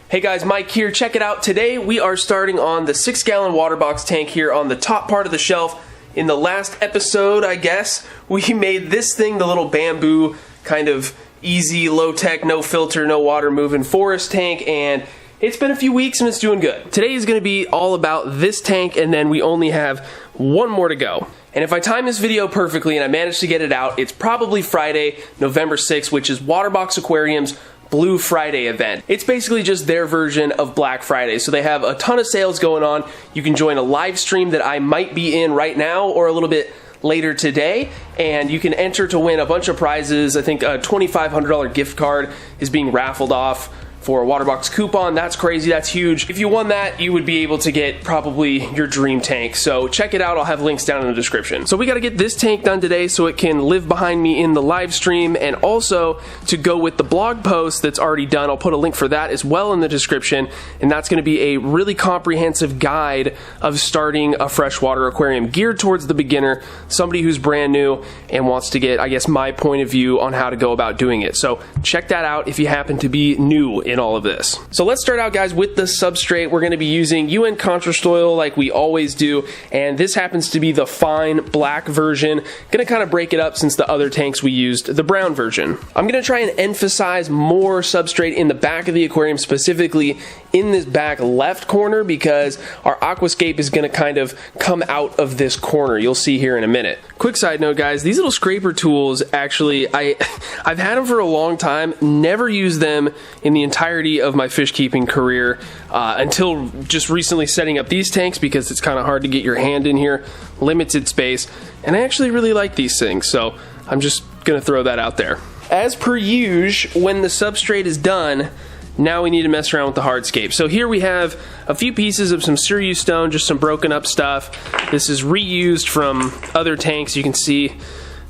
Hey guys, Mike here. Check it out. Today we are starting on the 6-gallon water box tank here on the top part of the shelf. In the last episode, I guess, we made this thing, the little bamboo kind of easy, low-tech, no filter, no water moving forest tank, and it's been a few weeks and it's doing good. Today is going to be all about this tank, and then we only have one more to go. And if I time this video perfectly and I manage to get it out, it's probably Friday, November 6th, which is Waterbox Aquarium's Blue Friday event. It's basically just their version of Black Friday. So they have a ton of sales going on. You can join a live stream that I might be in right now or a little bit later today, and you can enter to win a bunch of prizes. I think a $2,500 gift card is being raffled off for a Waterbox coupon. That's crazy, that's huge. If you won that, you would be able to get probably your dream tank. So check it out, I'll have links down in the description. So we gotta get this tank done today so it can live behind me in the live stream, and also to go with the blog post that's already done. I'll put a link for that as well in the description, and that's gonna be a really comprehensive guide of starting a freshwater aquarium geared towards the beginner, somebody who's brand new and wants to get, I guess, my point of view on how to go about doing it. So check that out if you happen to be new in all of this. So let's start out, guys, with the substrate. We're going to be using UN contrast oil like we always do, and this happens to be the fine black version. Going to kind of break it up since the other tanks we used the brown version. I'm going to try and emphasize more substrate in the back of the aquarium, specifically in this back left corner, because our aquascape is going to kind of come out of this corner. You'll see here in a minute. Quick side note, guys, these little scraper tools, actually, I've had them for a long time, never used them in the entirety of my fish keeping career until just recently setting up these tanks, because it's kind of hard to get your hand in here, limited space, and I actually really like these things, so I'm just gonna throw that out there. As per usual, when the substrate is done, now we need to mess around with the hardscape. So here we have a few pieces of some Suryu stone, just some broken up stuff. This is reused from other tanks. You can see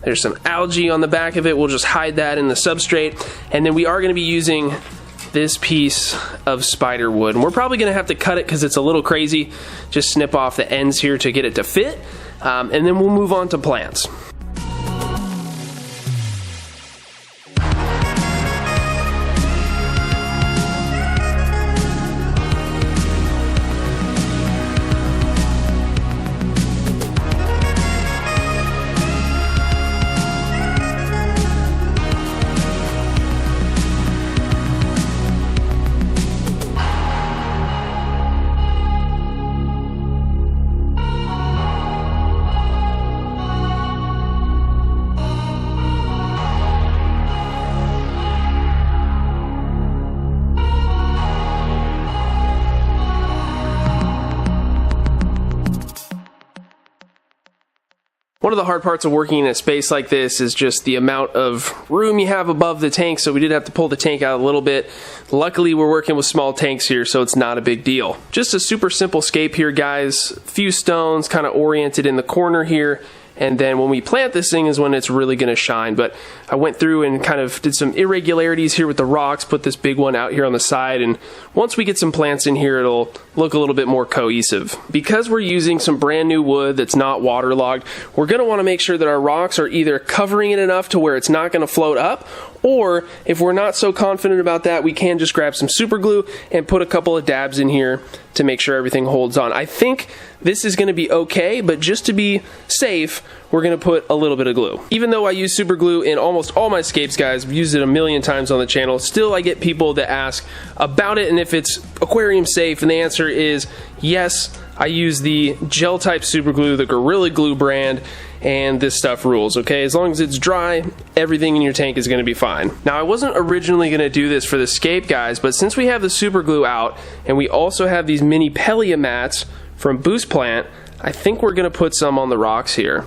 there's some algae on the back of it. We'll just hide that in the substrate. And then we are going to be using this piece of spider wood. And we're probably going to have to cut it because it's a little crazy. Just snip off the ends here to get it to fit. And then we'll move on to plants. One of the hard parts of working in a space like this is just the amount of room you have above the tank, so we did have to pull the tank out a little bit. Luckily, we're working with small tanks here, so it's not a big deal. Just a super simple scape here, guys. Few stones kind of oriented in the corner here, and then when we plant this thing is when it's really going to shine. But I went through and kind of did some irregularities here with the rocks, put this big one out here on the side, and once we get some plants in here, it'll look a little bit more cohesive. Because we're using some brand new wood that's not waterlogged, we're going to want to make sure that our rocks are either covering it enough to where it's not going to float up, or if we're not so confident about that, we can just grab some super glue and put a couple of dabs in here to make sure everything holds on. I think this is going to be okay, but just to be safe, we're going to put a little bit of glue. Even though I use super glue in almost all my scapes, guys, I've used it a million times on the channel, still I get people that ask about it and if it's aquarium safe, and the answer is yes. I use the gel type super glue, the Gorilla Glue brand, and this stuff rules, okay? As long as it's dry, everything in your tank is going to be fine. Now, I wasn't originally going to do this for the scape, guys, but since we have the super glue out, and we also have these mini Pelia mats from Boost Plant, I think we're going to put some on the rocks here.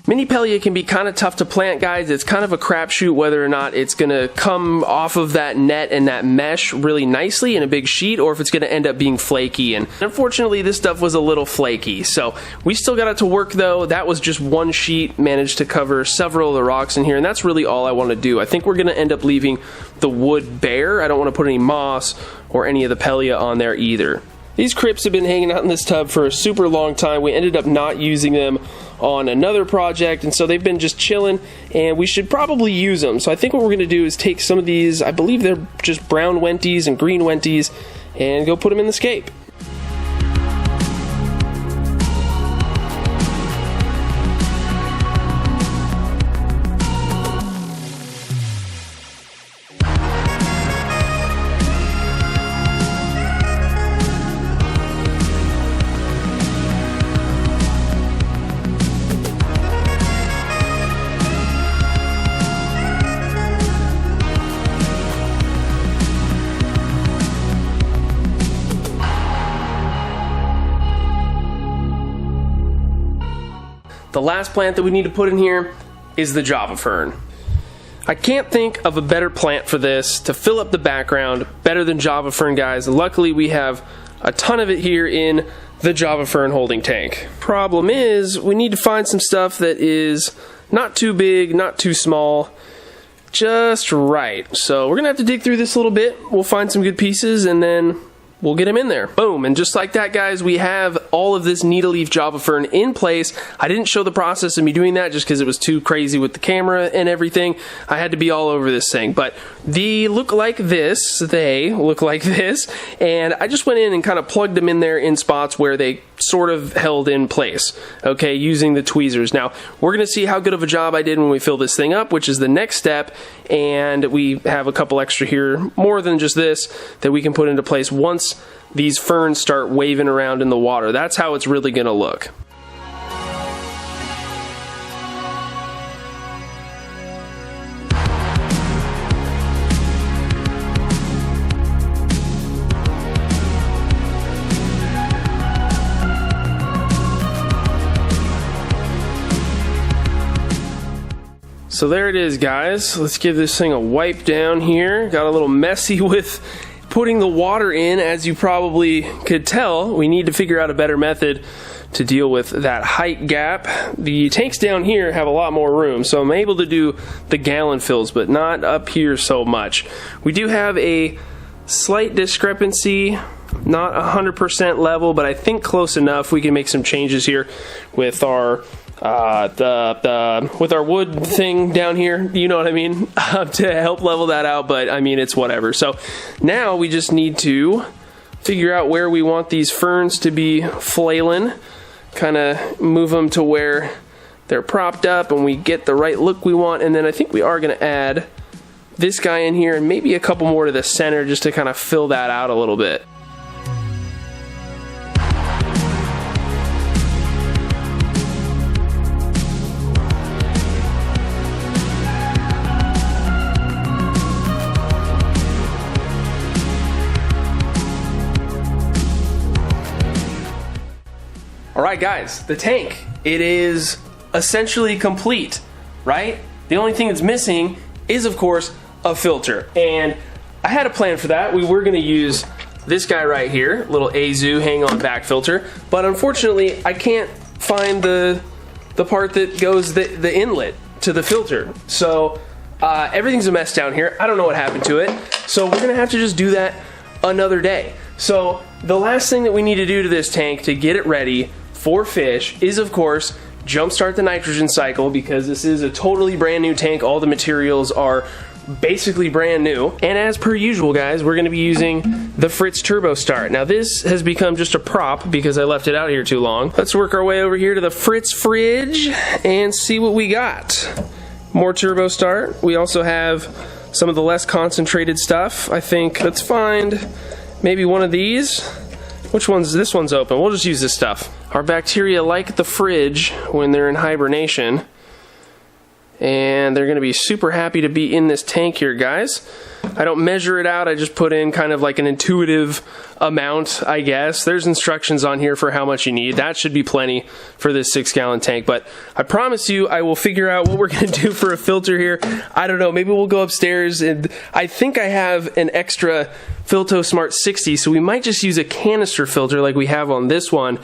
Mini Pellia can be kind of tough to plant, guys. It's kind of a crapshoot whether or not it's going to come off of that net and that mesh really nicely in a big sheet, or if it's going to end up being flaky. And unfortunately, this stuff was a little flaky. So we still got it to work, though. That was just one sheet, managed to cover several of the rocks in here, and that's really all I want to do. I think we're going to end up leaving the wood bare. I don't want to put any moss or any of the Pellia on there either. These crypts have been hanging out in this tub for a super long time. We ended up not using them on another project, and so they've been just chilling, and we should probably use them. So I think what we're going to do is take some of these, I believe they're just brown wenties and green wenties, and go put them in the scape. The last plant that we need to put in here is the Java fern. I can't think of a better plant for this to fill up the background better than Java fern, guys. Luckily, we have a ton of it here in the Java fern holding tank. Problem is, we need to find some stuff that is not too big, not too small, just right. So we're gonna have to dig through this a little bit. We'll find some good pieces, and then we'll get them in there. Boom. And just like that, guys, we have all of this needle-leaf Java fern in place. I didn't show the process of me doing that just because it was too crazy with the camera and everything. I had to be all over this thing. But they look like this. And I just went in and kind of plugged them in there in spots where they sort of held in place, okay, using the tweezers. Now, we're going to see how good of a job I did when we fill this thing up, which is the next step. And we have a couple extra here, more than just this, that we can put into place once these ferns start waving around in the water. That's how it's really going to look. So there it is, guys. Let's give this thing a wipe down here. Got a little messy with putting the water in, as you probably could tell. We need to figure out a better method to deal with that height gap. The tanks down here have a lot more room, so I'm able to do the gallon fills, but not up here so much. We do have a slight discrepancy, not 100% level, but I think close enough. We can make some changes here with our with our wood thing down here, you know what I mean, to help level that out, but I mean, it's whatever. So now we just need to figure out where we want these ferns to be flailing, kind of move them to where they're propped up and we get the right look we want. And then I think we are going to add this guy in here and maybe a couple more to the center just to kind of fill that out a little bit. Alright guys, the tank, it is essentially complete, right? The only thing that's missing is, of course, a filter. And I had a plan for that. We were going to use this guy right here, little Azu hang-on back filter, but unfortunately I can't find the part that goes the inlet to the filter. So everything's a mess down here. I don't know what happened to it. So we're going to have to just do that another day. So the last thing that we need to do to this tank to get it ready for fish is, of course, jumpstart the nitrogen cycle, because this is a totally brand new tank. All the materials are basically brand new. And as per usual, guys, we're going to be using the Fritz Turbo Start. Now this has become just a prop because I left it out here too long. Let's work our way over here to the Fritz fridge and see what we got. More Turbo Start. We also have some of the less concentrated stuff. I think let's find maybe one of these. Which one's, this one's open. We'll just use this stuff. Our bacteria like the fridge when they're in hibernation, and they're going to be super happy to be in this tank here, guys. I don't measure it out, I just put in kind of like an intuitive amount, I guess. There's instructions on here for how much you need. That should be plenty for this 6-gallon tank, but I promise you I will figure out what we're gonna do for a filter here. I don't know, maybe we'll go upstairs, and I think I have an extra Filto Smart 60, so we might just use a canister filter like we have on this one.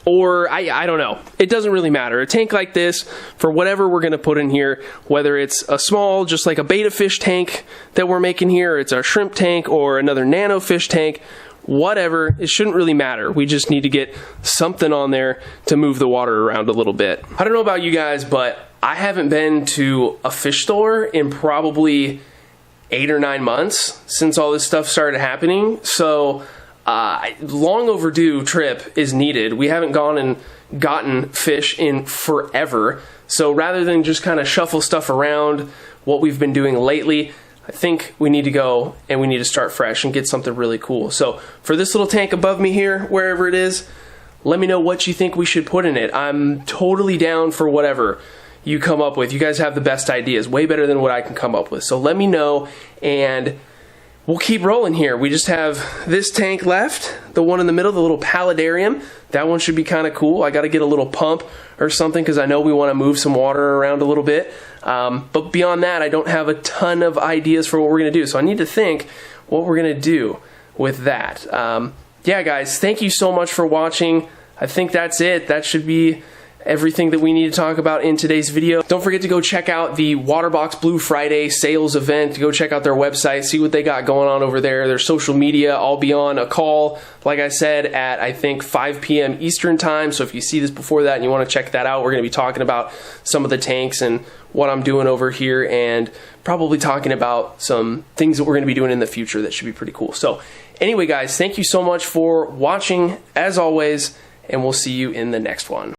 Or I don't know. It doesn't really matter. A tank like this, for whatever we're going to put in here, whether it's a small, just like a betta fish tank that we're making here, it's our shrimp tank, or another nano fish tank, whatever, it shouldn't really matter. We just need to get something on there to move the water around a little bit. I don't know about you guys, but I haven't been to a fish store in probably 8 or 9 months since all this stuff started happening. So long overdue trip is needed. We haven't gone and gotten fish in forever. So rather than just kind of shuffle stuff around what we've been doing lately, I think we need to go and we need to start fresh and get something really cool. So for this little tank above me here, wherever it is, let me know what you think we should put in it. I'm totally down for whatever you come up with. You guys have the best ideas, way better than what I can come up with. So let me know, and we'll keep rolling here. We just have this tank left, the one in the middle, the little paludarium. That one should be kind of cool. I got to get a little pump or something because I know we want to move some water around a little bit. But beyond that, I don't have a ton of ideas for what we're going to do. So I need to think what we're going to do with that. Yeah, guys, thank you so much for watching. I think that's it. That should be everything that we need to talk about in today's video. Don't forget to go check out the Waterbox Blue Friday sales event. Go check out their website, see what they got going on over there. Their social media. I'll be on a call, like I said, at I think 5 p.m. Eastern time. So if you see this before that and you want to check that out, we're going to be talking about some of the tanks and what I'm doing over here, and probably talking about some things that we're going to be doing in the future that should be pretty cool. So anyway, guys, thank you so much for watching as always, and we'll see you in the next one.